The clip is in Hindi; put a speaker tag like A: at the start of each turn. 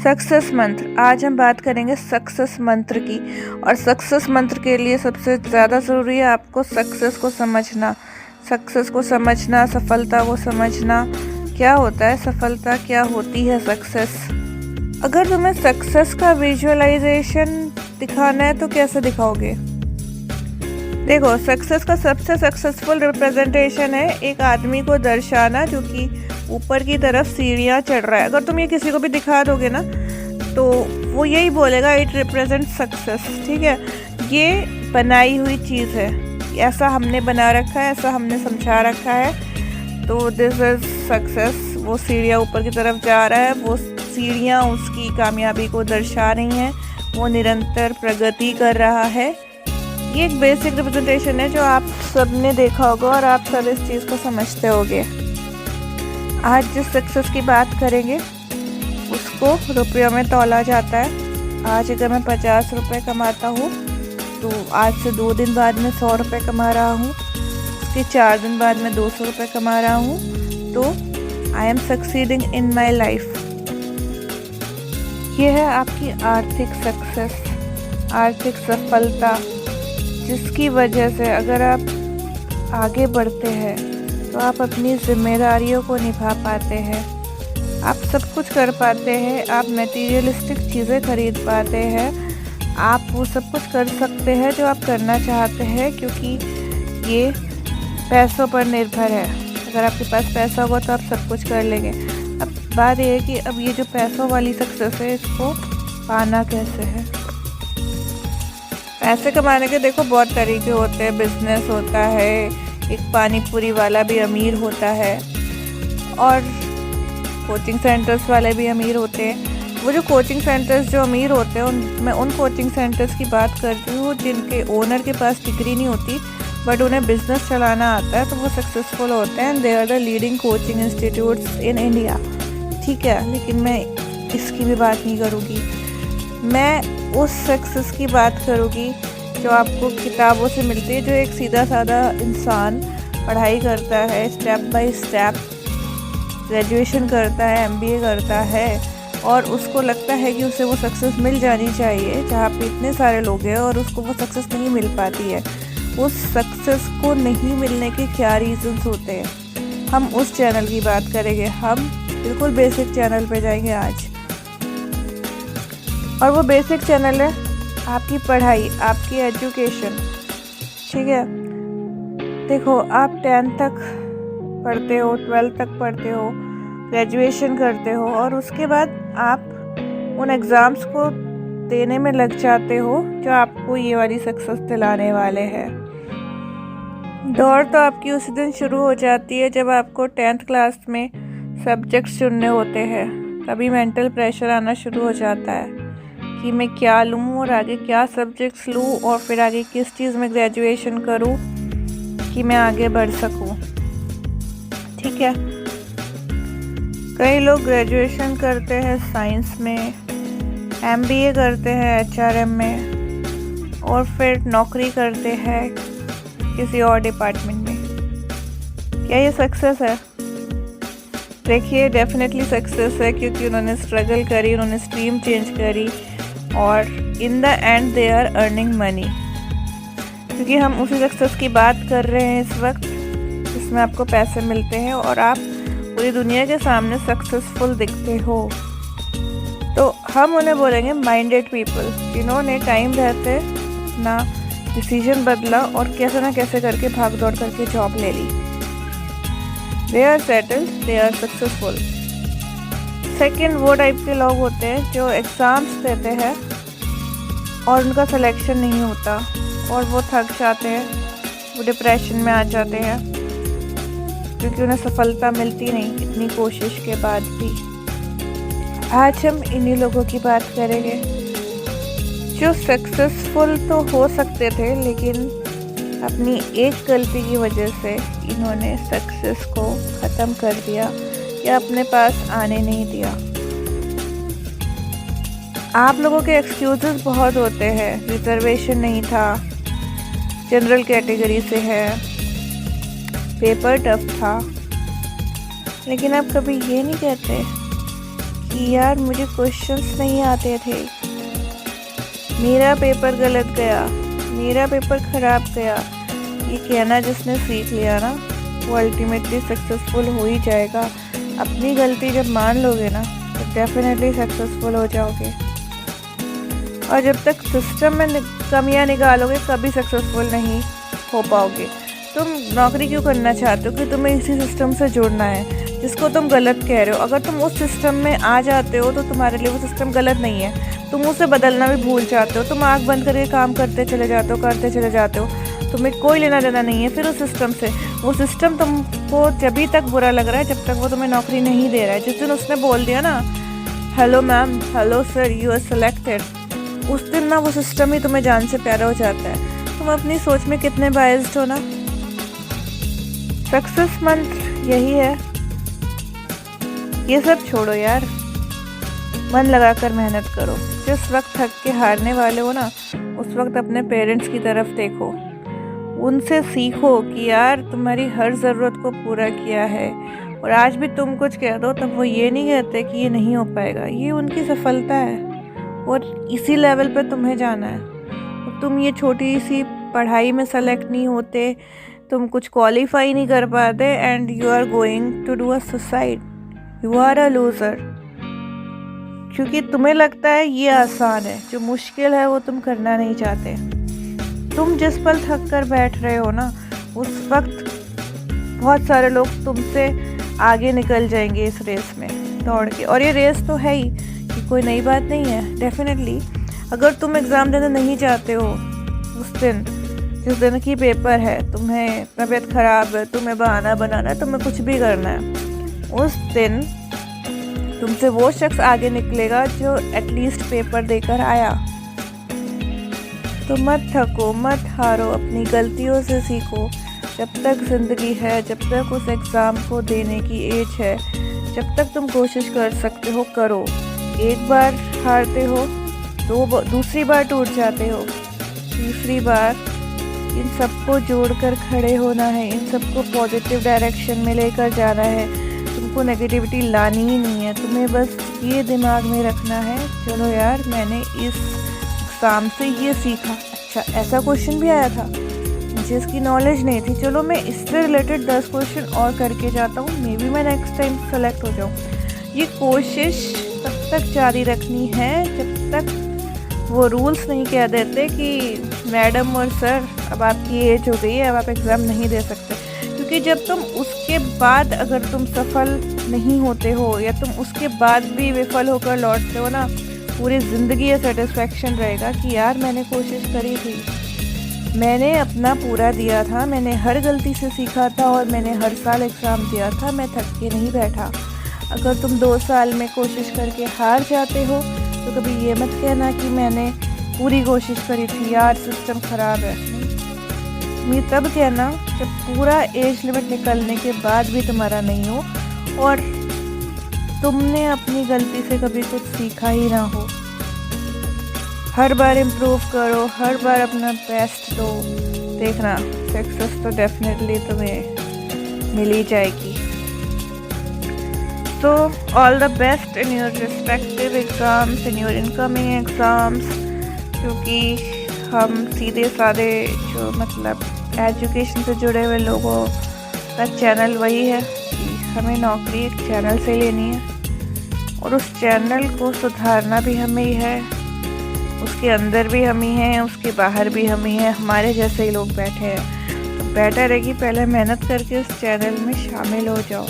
A: सक्सेस मंत्र। आज हम बात करेंगे सक्सेस मंत्र की। और सक्सेस मंत्र के लिए सबसे ज़्यादा ज़रूरी है आपको सक्सेस को समझना। सक्सेस को समझना, सफलता को समझना। क्या होता है सफलता, क्या होती है सक्सेस। अगर तुम्हें सक्सेस का विजुअलाइजेशन दिखाना है तो कैसे दिखाओगे। देखो, सक्सेस का सबसे सक्सेसफुल रिप्रेजेंटेशन है एक आदमी को दर्शाना जो कि ऊपर की तरफ सीढ़ियाँ चढ़ रहा है। अगर तुम ये किसी को भी दिखा दोगे ना तो वो यही बोलेगा इट रिप्रेजेंट सक्सेस। ठीक है, ये बनाई हुई चीज़ है, ऐसा हमने बना रखा है, ऐसा हमने समझा रखा है, तो दिस इज सक्सेस। वो सीढ़ियाँ ऊपर की तरफ जा रहा है, वो सीढ़ियाँ उसकी कामयाबी को दर्शा रही हैं, वो निरंतर प्रगति कर रहा है। ये एक बेसिक रिप्रेजेंटेशन है जो आप सब ने देखा होगा और आप सब इस चीज़ को समझते होगे। आज जिस सक्सेस की बात करेंगे उसको रुपयों में तौला जाता है। आज अगर मैं 50 रुपये कमाता हूँ तो आज से 2 दिन बाद में 100 रुपये कमा रहा हूँ, उसके 4 दिन बाद में 200 रुपये कमा रहा हूँ, तो I am succeeding in my life. ये है आपकी आर्थिक सक्सेस, आर्थिक सफलता, जिसकी वजह से अगर आप आगे बढ़ते हैं तो आप अपनी जिम्मेदारियों को निभा पाते हैं, आप सब कुछ कर पाते हैं, आप मटेरियलिस्टिक चीज़ें खरीद पाते हैं, आप वो सब कुछ कर सकते हैं जो आप करना चाहते हैं, क्योंकि ये पैसों पर निर्भर है। अगर आपके पास पैसा होगा तो आप सब कुछ कर लेंगे। अब बात ये है कि अब ये जो पैसों वाली सक्सेस है इसको पाना कैसे है। पैसे कमाने के देखो बहुत तरीके होते हैं। बिजनेस होता है, एक पानी पूरी वाला भी अमीर होता है, और कोचिंग सेंटर्स वाले भी अमीर होते हैं। वो जो कोचिंग सेंटर्स जो अमीर होते हैं मैं उन कोचिंग सेंटर्स की बात करती हूँ जिनके ओनर के पास डिग्री नहीं होती बट उन्हें बिजनेस चलाना आता है, तो वो सक्सेसफुल होते हैं। They are the leading coaching institutes in India. ठीक है, लेकिन मैं इसकी भी बात नहीं करूँगी। मैं उस सक्सेस की बात करूँगी जो आपको किताबों से मिलती है, जो एक सीधा साधा इंसान पढ़ाई करता है, स्टेप बाय स्टेप ग्रेजुएशन करता है, एमबीए करता है, और उसको लगता है कि उसे वो सक्सेस मिल जानी चाहिए जहाँ पे इतने सारे लोग हैं और उसको वो सक्सेस नहीं मिल पाती है। उस सक्सेस को नहीं मिलने के क्या रीजंस होते हैं, हम उस चैनल की बात करेंगे। हम बिल्कुल बेसिक चैनल पे जाएंगे आज, और वो बेसिक चैनल है आपकी पढ़ाई, आपकी एजुकेशन। ठीक है, देखो आप 10th तक पढ़ते हो, 12th तक पढ़ते हो, ग्रेजुएशन करते हो, और उसके बाद आप उन एग्ज़ाम्स को देने में लग जाते हो जो आपको ये वाली सक्सेस दिलाने वाले हैं। दौड़ तो आपकी उसी दिन शुरू हो जाती है जब आपको 10th क्लास में सब्जेक्ट्स चुनने होते हैं। तभी मेंटल प्रेशर आना शुरू हो जाता है कि मैं क्या लूँ और आगे क्या सब्जेक्ट्स लूँ और फिर आगे किस चीज़ में ग्रेजुएशन करूँ कि मैं आगे बढ़ सकूँ। ठीक है, कई लोग ग्रेजुएशन करते हैं साइंस में, एमबीए करते हैं एचआरएम में, और फिर नौकरी करते हैं किसी और डिपार्टमेंट में। क्या ये सक्सेस है? देखिए, डेफिनेटली सक्सेस है, क्योंकि उन्होंने स्ट्रगल करी, उन्होंने स्ट्रीम चेंज करी, और in the end they are earning money. क्योंकि हम उसी सक्सेस की बात कर रहे हैं इस वक्त जिसमें आपको पैसे मिलते हैं और आप पूरी दुनिया के सामने सक्सेसफुल दिखते हो। तो हम उन्हें बोलेंगे माइंडेड पीपल, जिन्होंने टाइम रहते अपना डिसीजन बदला और कैसे ना कैसे करके भाग दौड़ करके जॉब ले ली। They are settled, they are successful. Second, वो टाइप के लोग होते हैं जो एग्ज़ाम्स देते हैं और उनका सिलेक्शन नहीं होता और वो थक जाते हैं, वो डिप्रेशन में आ जाते हैं क्योंकि उन्हें सफलता मिलती नहीं इतनी कोशिश के बाद भी। आज हम इन्हीं लोगों की बात करेंगे जो सक्सेसफुल तो हो सकते थे लेकिन अपनी एक गलती की वजह से इन्होंने सक्सेस को ख़त्म कर दिया या अपने पास आने नहीं दिया। आप लोगों के एक्सक्यूज़ेस बहुत होते हैं, रिजर्वेशन नहीं था, जनरल कैटेगरी से है, पेपर टफ था, लेकिन आप कभी ये नहीं कहते कि यार मुझे क्वेश्चंस नहीं आते थे, मेरा पेपर गलत गया, मेरा पेपर ख़राब गया। ये कहना जिसने सीख लिया ना वो अल्टीमेटली सक्सेसफुल हो ही जाएगा। अपनी गलती जब मान लोगे ना तो डेफिनेटली सक्सेसफुल हो जाओगे। और जब तक सिस्टम में कमियां निकालोगे कभी सक्सेसफुल नहीं हो पाओगे। तुम नौकरी क्यों करना चाहते हो कि तुम्हें इसी सिस्टम से जुड़ना है जिसको तुम गलत कह रहे हो। अगर तुम उस सिस्टम में आ जाते हो तो तुम्हारे लिए वो सिस्टम गलत नहीं है, तुम उसे बदलना भी भूल जाते हो। तुम आँख बंद करके काम करते चले जाते हो, करते चले जाते हो, तुम्हें कोई लेना देना नहीं है फिर उस सिस्टम से। वो सिस्टम तुमको जब तक बुरा लग रहा है जब तक वो तुम्हें नौकरी नहीं दे रहा है। जिस दिन उसने बोल दिया ना hello ma'am, hello sir, you are selected, उस दिन ना वो सिस्टम ही तुम्हें जान से प्यारा हो जाता है। तुम अपनी सोच में कितने बायस्ड हो ना। सक्सेस मंत्र यही है, ये सब छोड़ो यार, मन लगाकर मेहनत करो। जिस वक्त थक के हारने वाले हो ना उस वक्त अपने पेरेंट्स की तरफ देखो, उनसे सीखो कि यार तुम्हारी हर ज़रूरत को पूरा किया है। और आज भी तुम कुछ कह दो तब वो ये नहीं कहते कि ये नहीं हो पाएगा, ये उनकी सफलता है और इसी लेवल पे तुम्हें जाना है। और तुम ये छोटी सी पढ़ाई में सेलेक्ट नहीं होते, तुम कुछ क्वालिफाई नहीं कर पाते and you are going to do a suicide, you are a loser. क्योंकि तुम्हें लगता है ये आसान है, जो मुश्किल है वो तुम करना नहीं चाहते। तुम जिस पल थक कर बैठ रहे हो ना उस वक्त बहुत सारे लोग तुमसे आगे निकल जाएंगे इस रेस में दौड़ के। और ये रेस तो है ही, कि कोई नई बात नहीं है। डेफिनेटली अगर तुम एग्ज़ाम देना नहीं चाहते हो उस दिन जिस दिन की पेपर है, तुम्हें तबीयत ख़राब है, तुम्हें बहाना बनाना है, तुम्हें कुछ भी करना है, उस दिन तुमसे वो शख्स आगे निकलेगा जो एटलीस्ट पेपर देकर आया। तो मत थको, मत हारो, अपनी गलतियों से सीखो। जब तक ज़िंदगी है, जब तक उस एग्ज़ाम को देने की एज है, जब तक तुम कोशिश कर सकते हो करो। एक बार हारते हो, दूसरी बार टूट जाते हो, तीसरी बार इन सबको जोड़कर खड़े होना है, इन सबको पॉजिटिव डायरेक्शन में लेकर जाना है। तुमको नेगेटिविटी लानी ही नहीं है, तुम्हें बस ये दिमाग में रखना है चलो यार मैंने इस एग्ज़ाम से ये सीखा, अच्छा ऐसा क्वेश्चन भी आया था, मुझे इसकी नॉलेज नहीं थी, चलो मैं इससे रिलेटेड 10 क्वेश्चन और करके जाता हूँ, मे बी मैं नेक्स्ट टाइम सेलेक्ट हो जाऊँ। ये कोशिश तब तक जारी रखनी है जब तक वो रूल्स नहीं कह देते कि मैडम और सर अब आपकी एज हो गई है, अब आप एग्ज़ाम नहीं दे सकते। क्योंकि जब तुम उसके बाद अगर तुम सफल नहीं होते हो या तुम उसके बाद भी विफल होकर लौटते हो ना, पूरी ज़िंदगी ये सेटिस्फेक्शन रहेगा कि यार मैंने कोशिश करी थी, मैंने अपना पूरा दिया था, मैंने हर गलती से सीखा था और मैंने हर साल एग्ज़ाम दिया था, मैं थक के नहीं बैठा। अगर तुम 2 साल में कोशिश करके हार जाते हो तो कभी ये मत कहना कि मैंने पूरी कोशिश करी थी, यार सिस्टम ख़राब है। ये तब कहना जब पूरा एज लिमिट निकलने के बाद भी तुम्हारा नहीं हो और तुमने अपनी गलती से कभी कुछ सीखा ही ना हो। हर बार इम्प्रूव करो, हर बार अपना बेस्ट दो, देखना सक्सेस तो डेफिनेटली तुम्हें मिल ही जाएगी। So all the best in your respective exams, in your incoming exams, क्योंकि हम सीधे साधे जो मतलब एजुकेशन से जुड़े हुए लोगों का चैनल वही है कि हमें नौकरी एक चैनल से लेनी है और उस चैनल को सुधारना भी हमें ही है, उसके अंदर भी हम ही हैं, उसके बाहर भी हम ही हैं, हमारे जैसे ही लोग बैठे हैं। तो बेटर है कि पहले मेहनत करके उस चैनल में शामिल हो जाओ।